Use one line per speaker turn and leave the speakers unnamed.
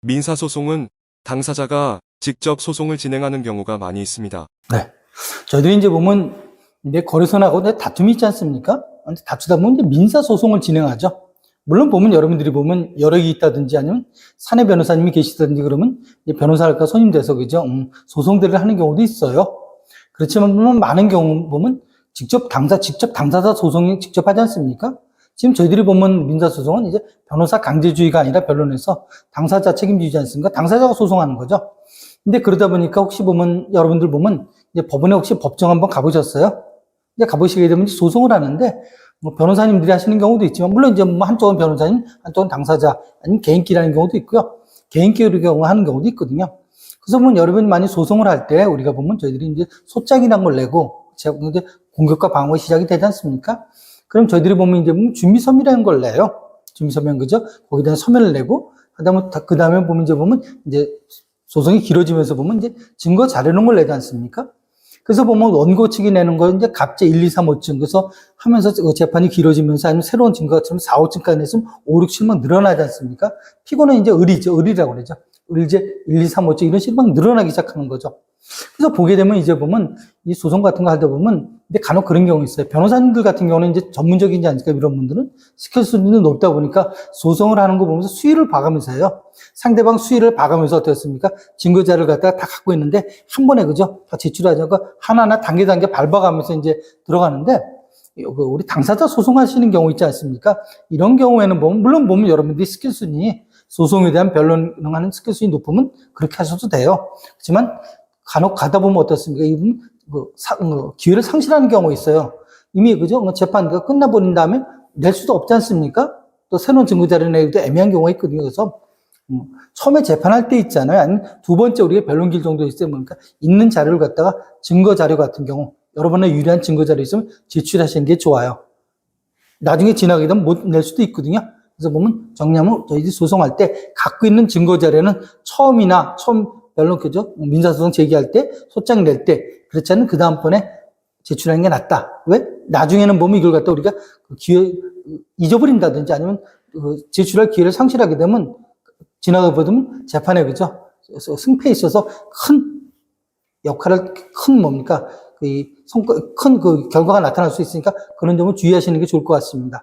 민사소송은 당사자가 직접 소송을 진행하는 경우가 많이 있습니다.
네. 저희들이 이제 보면, 이제 거래선하고 다툼이 있지 않습니까? 다투다 보면 이제 민사소송을 진행하죠. 물론 보면 여러분들이 보면 여력이 있다든지 아니면 사내 변호사님이 계시다든지 그러면 이제 변호사가 선임돼서 그죠? 소송들을 하는 경우도 있어요. 그렇지만 보면 많은 경우 보면 직접 당사자 소송이 직접 하지 않습니까? 지금 저희들이 보면 민사소송은 이제 변호사 강제주의가 아니라 변론에서 당사자 책임지지 않습니까? 당사자가 소송하는 거죠. 근데 그러다 보니까 혹시 보면, 여러분들 보면, 이제 법원에 혹시 법정 한번 가보셨어요? 이제 가보시게 되면 소송을 하는데, 뭐 변호사님들이 하시는 경우도 있지만, 물론 이제 뭐 한쪽은 변호사님, 한쪽은 당사자, 아니면 개인끼리 하는 경우도 있고요. 개인끼리 경우 하는 경우도 있거든요. 그래서 보면 여러분이 많이 소송을 할 때, 우리가 보면 저희들이 이제 소장이라는 걸 내고, 제가 이제 공격과 방어 시작이 되지 않습니까? 그럼 저희들이 보면 이제 준비서면이라는 걸 내요. 준비서면, 그죠? 거기에 대한 서면을 내고, 그 다음에 보면 이제 소송이 길어지면서 보면 이제 증거 자료는 걸 내지 않습니까? 그래서 보면 원고 측이 내는 거 이제 갑제 1, 2, 3, 5층. 그래서 하면서 재판이 길어지면서 아니면 새로운 증거처럼 4, 5층까지 냈으면 5, 6, 7만 늘어나지 않습니까? 피고는 이제 의리라고 그러죠. 의제 1, 2, 3, 5층 이런 식으로 막 늘어나기 시작하는 거죠. 그래서 보게 되면 이제 보면 이 소송 같은 거 하다 보면 근데 간혹 그런 경우 있어요. 변호사님들 같은 경우는 이제 전문적이지 않습니까? 이런 분들은 스킬 수준이 높다 보니까 소송을 하는 거 보면서 수위를 봐가면서 해요. 상대방 수위를 봐가면서 어떻습니까? 증거자를 갖다가 다 갖고 있는데 한 번에 그죠? 다 제출하자고 하나하나 단계 밟아가면서 이제 들어가는데 우리 당사자 소송하시는 경우 있지 않습니까? 이런 경우에는 보면 물론 보면 여러분들이 스킬 수준이 소송에 대한 변론하는 스킬 수준이 높으면 그렇게 하셔도 돼요. 그렇지만 간혹 가다 보면 어떻습니까? 이분 기회를 상실하는 경우가 있어요. 이미 그죠? 재판가 끝나버린 다음에 낼 수도 없지 않습니까? 또 새로운 증거 자료를 내기도 애매한 경우가 있거든요. 그래서 처음에 재판할 때 있잖아요. 아니면 두 번째 우리가 변론길 정도 있으면 그러니까 있는 자료를 갖다가 증거 자료 같은 경우 여러 번의 유리한 증거 자료 있으면 제출하시는 게 좋아요. 나중에 지나게 되면 못 낼 수도 있거든요. 그래서 보면 정리하면 저희들이 소송할 때 갖고 있는 증거 자료는 처음 변론 그죠? 민사소송 제기할 때, 소장 낼 때, 그렇지 않으면 그 다음번에 제출하는 게 낫다. 왜? 나중에는 보면 이걸 갖다 우리가 잊어버린다든지 아니면 제출할 기회를 상실하게 되면 지나가 보면 재판에 그죠? 승패에 있어서 뭡니까? 큰 결과가 나타날 수 있으니까 그런 점을 주의하시는 게 좋을 것 같습니다.